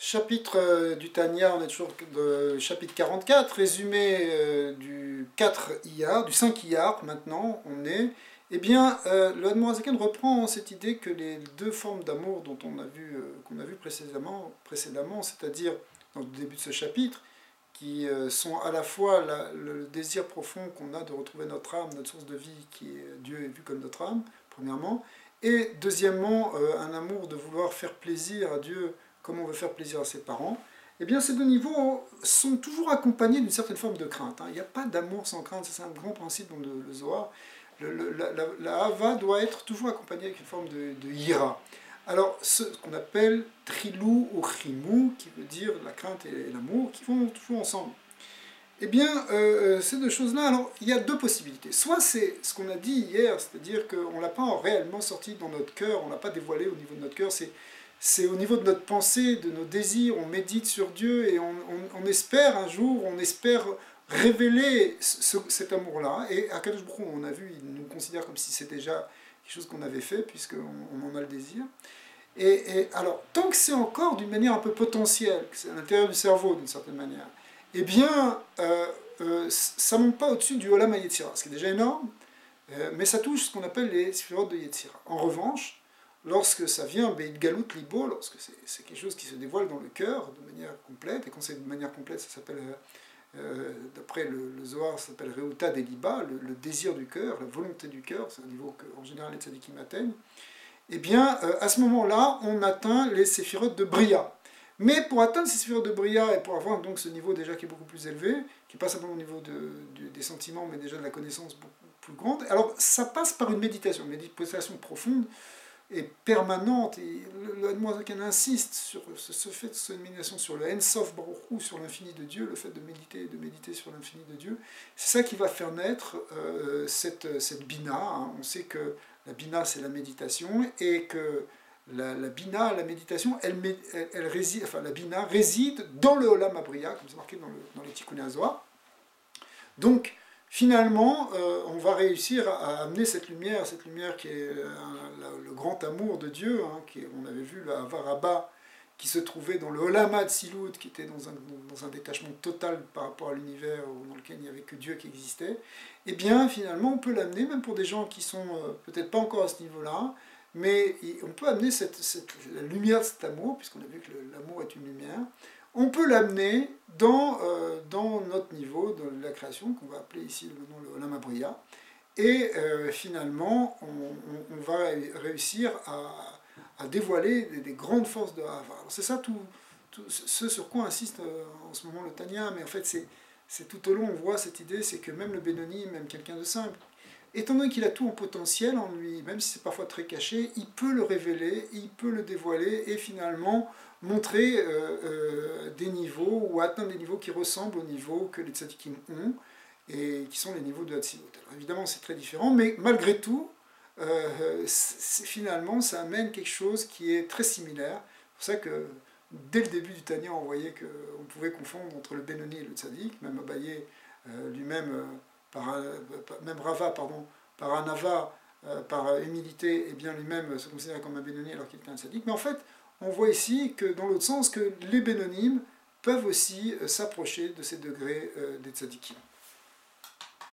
Chapitre du Tanya, on est toujours de chapitre 44, résumé du 4 Iyar, du 5 Iyar maintenant, on est. Eh bien, le Admorazaken reprend cette idée que les deux formes d'amour dont qu'on a vu précédemment, c'est-à-dire dans le début de ce chapitre, qui sont à la fois le désir profond qu'on a de retrouver notre âme, notre source de vie, qui est Dieu est vu comme notre âme, premièrement, et deuxièmement, un amour de vouloir faire plaisir à Dieu comme on veut faire plaisir à ses parents, eh bien ces deux niveaux sont toujours accompagnés d'une certaine forme de crainte. Il n'y a pas d'amour sans crainte, c'est un grand principe dans le Zohar. La Hava doit être toujours accompagnée avec une forme de Hira. Alors, ce qu'on appelle Trilou ou Chimou, qui veut dire la crainte et l'amour, qui vont toujours ensemble. Eh bien, ces deux choses-là, alors, il y a deux possibilités. Soit c'est ce qu'on a dit hier, c'est-à-dire qu'on ne l'a pas réellement sorti dans notre cœur, on ne l'a pas dévoilé au niveau de notre cœur, c'est au niveau de notre pensée, de nos désirs, on médite sur Dieu et on espère un jour, on espère révéler cet amour-là. Et à Kadosh Baruch Hu, on a vu, il nous considère comme si c'était déjà quelque chose qu'on avait fait, puisqu'on en a le désir. Et alors, tant que c'est encore d'une manière un peu potentielle, que c'est à l'intérieur du cerveau d'une certaine manière, eh bien, ça ne monte pas au-dessus du Olam HaYetzira, ce qui est déjà énorme, mais ça touche ce qu'on appelle les Sphirot de Yetzira. En revanche, lorsque ça vient Beit Galut Libo, lorsque c'est quelque chose qui se dévoile dans le cœur de manière complète, et quand c'est de manière complète, ça s'appelle, d'après le Zohar, ça s'appelle Reuta Deliba, le désir du cœur, la volonté du cœur, c'est un niveau qu'en général les tzadikim atteignent, eh bien, à ce moment-là, on atteint les séphirotes de Bria. Mais pour atteindre ces séphirotes de Bria, et pour avoir donc ce niveau déjà qui est beaucoup plus élevé, qui n'est pas simplement au niveau des sentiments, mais déjà de la connaissance beaucoup plus grande, alors ça passe par une méditation profonde, et permanente, et le Admorazaken insiste sur ce fait de cette méditation sur le Ensof Baruch Hu, sur l'infini de Dieu, le fait de méditer sur l'infini de Dieu, c'est ça qui va faire naître cette bina. Hein. On sait que la bina c'est la méditation, et que la bina, la méditation, elle réside, enfin la bina réside dans le Olam Abriya, comme c'est marqué dans les Tikkuné HaZohar. Donc, finalement, on va réussir à amener cette lumière qui est le grand amour de Dieu, hein, on avait vu le Havaraba, qui se trouvait dans le Olam Hatzilut, qui était dans un détachement total par rapport à l'univers dans lequel il n'y avait que Dieu qui existait. Et bien, finalement, on peut l'amener, même pour des gens qui sont peut-être pas encore à ce niveau-là, mais on peut amener la lumière de cet amour, puisqu'on a vu que l'amour est une lumière, on peut l'amener dans notre niveau de la création, qu'on va appeler ici maintenant le Olam Abriya, et finalement, on va réussir à dévoiler des grandes forces de Hava. C'est ça ce sur quoi insiste en ce moment le Tanya, mais en fait c'est tout au long, on voit cette idée, c'est que même le Benoni, même quelqu'un de simple, étant donné qu'il a tout en potentiel en lui, même si c'est parfois très caché, il peut le révéler, il peut le dévoiler, et finalement montrer des niveaux, ou atteindre des niveaux qui ressemblent aux niveaux que les tzadikim ont, et qui sont les niveaux de Hatzilut. Alors évidemment c'est très différent, mais malgré tout, finalement ça amène quelque chose qui est très similaire. C'est pour ça que dès le début du Tanya, on voyait qu'on pouvait confondre entre le Benoni et le Tzadik, même Abaye lui-même, même Rava, pardon, par un Ava, par humilité, et bien lui-même se considère comme un Benoni alors qu'il était un Tzadik. Mais en fait, on voit ici que dans l'autre sens, que les Bénonymes peuvent aussi s'approcher de ces degrés des Tzadikim.